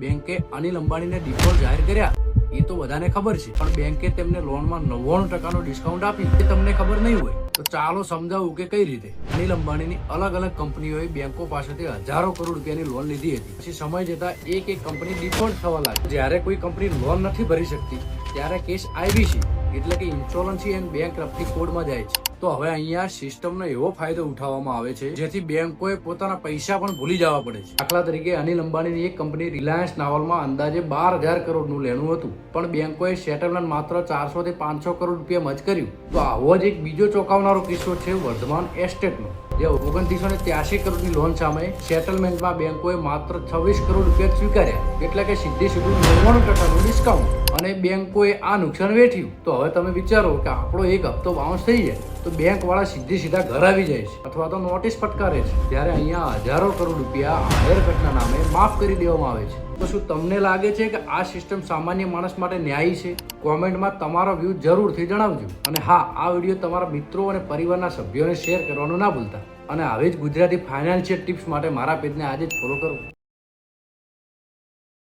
બેંકે અનિલ અંબાણીને ડિફોલ્ટ જાહેર કર્યા એ તો બધાને ખબર છે, પણ બેંકે તેમને લોનમાં 99% ડિસ્કાઉન્ટ આપ્યું એ તમને ખબર નહીં હોય. તો ચાલો સમજાવું કે કઈ રીતે. અનિલ અંબાણીની અલગ અલગ કંપનીઓએ બેંકો પાસેથી હજારો કરોડ રૂપિયાની લોન લીધી હતી. પછી સમય જતા એક કંપની ડિફોલ્ટ થવા લાગી. જ્યારે કોઈ કંપની લોન નથી ભરી શકતી ત્યારે કેસ આઈબીસી એટલે કે ઇન્સ્યોરન્સી એન્ડ બેંકરપ્સી કોડમાં જાય છે. તો હવે અહીંયા સિસ્ટમનો એવો ફાયદો ઉઠાવવામાં આવે છે જેથી બેંકોએ પોતાના પૈસા પણ ભૂલી જવા પડે છે. દાખલા તરીકે અનિલ અંબાણીની એક કંપની રિલાયન્સ નાવલમાં અંદાજે 12,000 કરોડનું લેણું હતું, પણ બેંકોએ સેટલમેન્ટ માત્ર 400 થી 500 કરોડ રૂપિયામાં જ કર્યું. તો આવો જ એક બીજો ચોંકાવનારો કિસ્સો છે વર્ધમાન એસ્ટેટનો, જે 2983 કરોડની લોન સામે સેટલમેન્ટમાં બેંકોએ માત્ર 26 કરોડ રૂપિયા સ્વીકાર્યા, એટલે કે સીધું 99% ડિસ્કાઉન્ટ, અને બેંકોએ આ નુકસાન વેઠ્યું. તો હવે તમે વિચારો કે આપણો એક હપ્તો બાઉન્સ થઈ જાય તો બેંક વાળા સીધા ઘર આવી જાય છે અથવા તો નોટિસ ફટકારે છે. ત્યારે અહીંયા હજારો કરોડ રૂપિયા હાયર કટના નામે માફ કરી દેવામાં આવે છે. તો શું તમને લાગે છે કે આ સિસ્ટમ સામાન્ય માણસ માટે ન્યાયી છે? કોમેન્ટમાં તમારો વ્યૂ જરૂરથી જણાવજો. અને હા, આ વિડીયો તમારા મિત્રો અને પરિવારના સભ્યોને શેર કરવાનું ના ભૂલતા. અને આવી જ ગુજરાતી ફાઇનાન્શિયલ ટિપ્સ માટે મારા પેજને આજે જ ફોલો કરો.